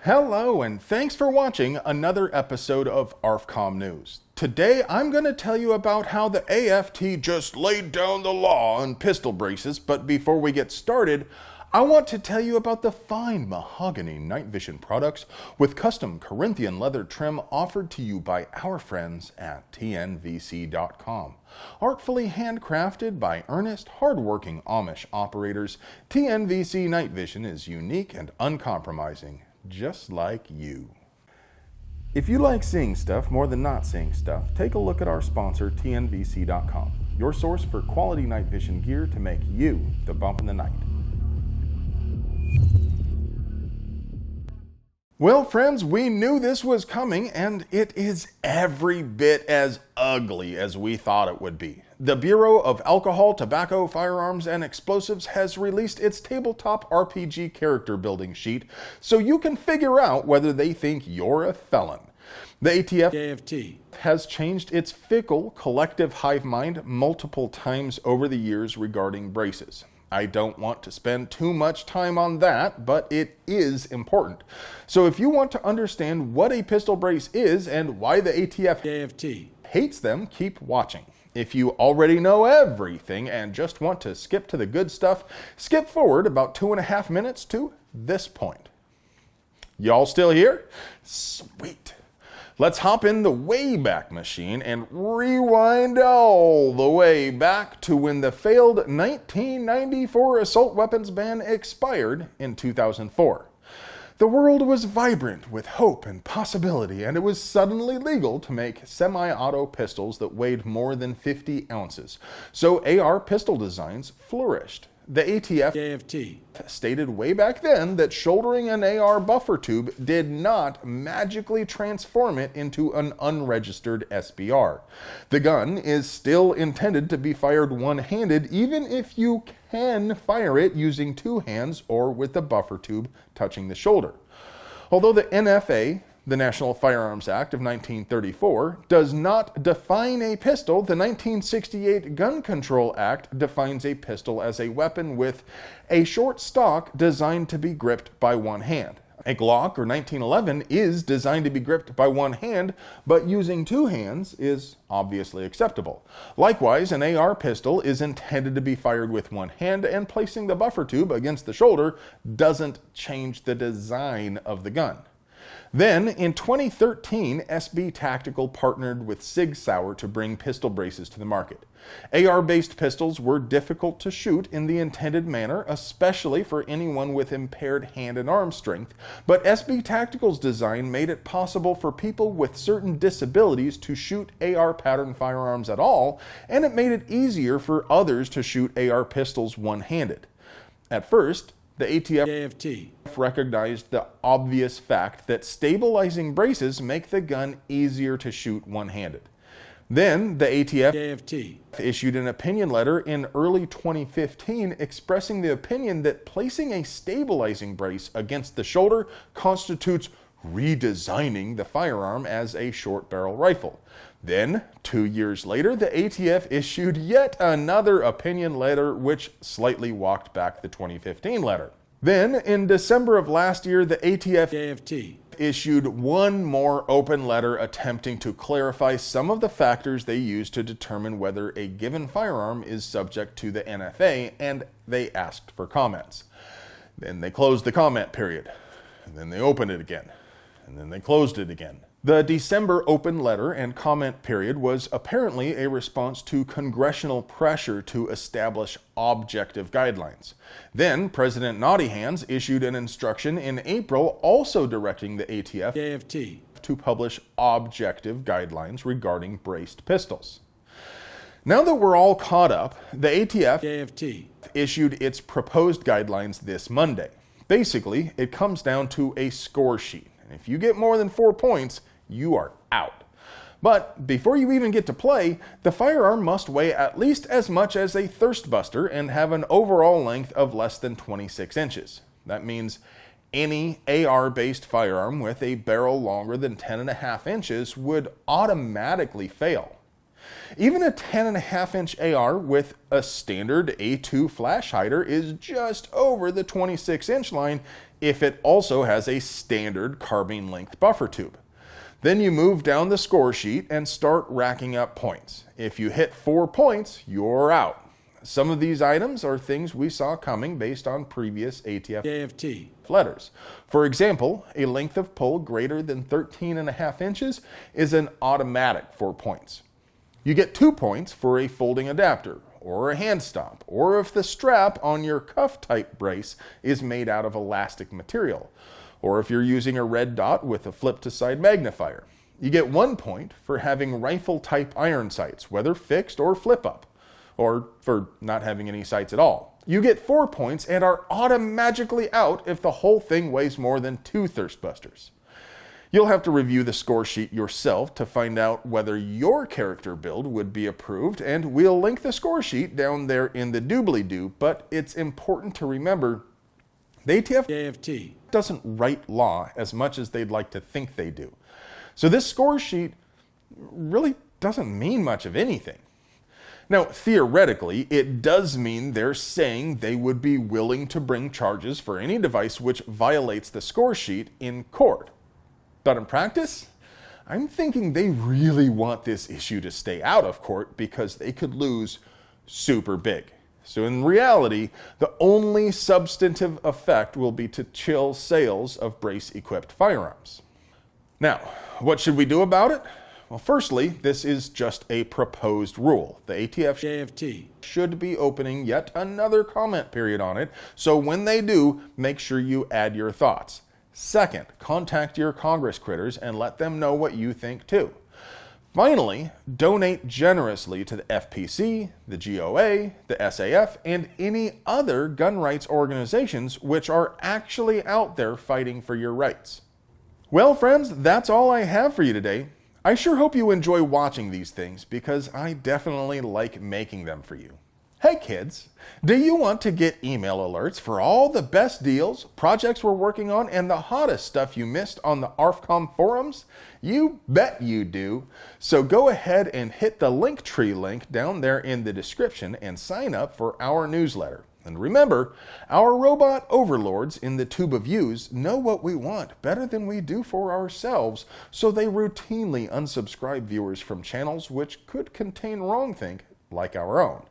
Hello, and thanks for watching another episode of ARFCOM News. Today, I'm going to tell you about how the AFT just laid down the law on pistol braces, but before we get started, I want to tell you about the fine mahogany night vision products with custom Corinthian leather trim offered to you by our friends at TNVC.com. Artfully handcrafted by earnest, hardworking Amish operators, TNVC night vision is unique and uncompromising, just like you. If you like seeing stuff more than not seeing stuff, take a look at our sponsor, TNVC.com, your source for quality night vision gear to make you the bump in the night. Well, friends, we knew this was coming, and it is every bit as ugly as we thought it would be. The Bureau of Alcohol, Tobacco, Firearms, and Explosives has released its tabletop RPG character building sheet so you can figure out whether they think you're a felon. The ATF has changed its fickle collective hive mind multiple times over the years regarding braces. I don't want to spend too much time on that, but it is important. So if you want to understand what a pistol brace is and why the ATF hates them, keep watching. If you already know everything and just want to skip to the good stuff, skip forward about 2.5 minutes to this point. Y'all still here? Sweet. Let's hop in the Wayback Machine and rewind all the way back to when the failed 1994 assault weapons ban expired in 2004. The world was vibrant with hope and possibility, and it was suddenly legal to make semi-auto pistols that weighed more than 50 ounces. So AR pistol designs flourished. The ATF stated way back then that shouldering an AR buffer tube did not magically transform it into an unregistered SBR. The gun is still intended to be fired one-handed, even if you can fire it using two hands or with the buffer tube touching the shoulder. Although the NFA, the National Firearms Act of 1934, does not define a pistol, the 1968 Gun Control Act defines a pistol as a weapon with a short stock designed to be gripped by one hand. A Glock or 1911 is designed to be gripped by one hand, but using two hands is obviously acceptable. Likewise, an AR pistol is intended to be fired with one hand, and placing the buffer tube against the shoulder doesn't change the design of the gun. Then, in 2013, SB Tactical partnered with Sig Sauer to bring pistol braces to the market. AR-based pistols were difficult to shoot in the intended manner, especially for anyone with impaired hand and arm strength, but SB Tactical's design made it possible for people with certain disabilities to shoot AR pattern firearms at all, and it made it easier for others to shoot AR pistols one-handed. At first, the ATF recognized the obvious fact that stabilizing braces make the gun easier to shoot one-handed. Then the ATF issued an opinion letter in early 2015 expressing the opinion that placing a stabilizing brace against the shoulder constitutes redesigning the firearm as a short barrel rifle. Then, 2 years later, the ATF issued yet another opinion letter which slightly walked back the 2015 letter. Then, in December of last year, the ATF issued one more open letter attempting to clarify some of the factors they use to determine whether a given firearm is subject to the NFA, and they asked for comments. Then they closed the comment period, and then they opened it again, and then they closed it again. The December open letter and comment period was apparently a response to congressional pressure to establish objective guidelines. Then President Naughty Hands issued an instruction in April also directing the ATF to publish objective guidelines regarding braced pistols. Now that we're all caught up, the ATF issued its proposed guidelines this Monday. Basically, it comes down to a score sheet. If you get more than 4 points, you are out. But before you even get to play, the firearm must weigh at least as much as a thirst buster and have an overall length of less than 26 inches. That means any AR-based firearm with a barrel longer than 10.5 inches would automatically fail. Even a 10.5-inch AR with a standard A2 flash hider is just over the 26-inch line if it also has a standard carbine length buffer tube. Then you move down the score sheet and start racking up points. If you hit 4 points, you're out. Some of these items are things we saw coming based on previous ATF letters. For example, a length of pull greater than 13.5 inches is an automatic 4 points. You get 2 points for a folding adapter, or a hand stop, or if the strap on your cuff type brace is made out of elastic material, or if you're using a red dot with a flip to side magnifier. You get 1 point for having rifle type iron sights, whether fixed or flip up, or for not having any sights at all. You get 4 points and are automatically out if the whole thing weighs more than 2 Thirstbusters. You'll have to review the score sheet yourself to find out whether your character build would be approved, and we'll link the score sheet down there in the doobly-doo, but it's important to remember the ATF doesn't write law as much as they'd like to think they do. So this score sheet really doesn't mean much of anything. Now, theoretically, it does mean they're saying they would be willing to bring charges for any device which violates the score sheet in court. But in practice, I'm thinking they really want this issue to stay out of court because they could lose super big. So in reality, the only substantive effect will be to chill sales of brace-equipped firearms. Now, what should we do about it? Well, firstly, this is just a proposed rule. The ATF should be opening yet another comment period on it, so when they do, make sure you add your thoughts. Second, contact your Congress critters and let them know what you think too. Finally, donate generously to the FPC, the GOA, the SAF, and any other gun rights organizations which are actually out there fighting for your rights. Well, friends, that's all I have for you today. I sure hope you enjoy watching these things because I definitely like making them for you. Hey kids, do you want to get email alerts for all the best deals, projects we're working on, and the hottest stuff you missed on the ARFCOM forums? You bet you do. So go ahead and hit the Linktree link down there in the description and sign up for our newsletter. And remember, our robot overlords in the Tube of Views know what we want better than we do for ourselves, so they routinely unsubscribe viewers from channels which could contain wrongthink like our own.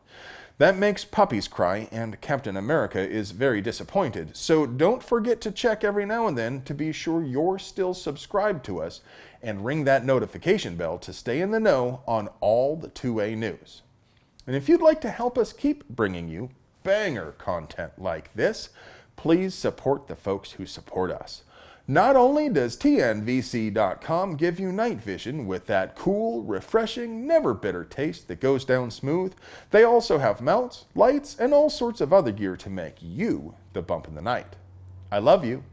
That makes puppies cry, and Captain America is very disappointed, so don't forget to check every now and then to be sure you're still subscribed to us, and ring that notification bell to stay in the know on all the 2A news. And if you'd like to help us keep bringing you banger content like this, please support the folks who support us. Not only does TNVC.com give you night vision with that cool, refreshing, never bitter taste that goes down smooth, they also have mounts, lights, and all sorts of other gear to make you the bump in the night. I love you.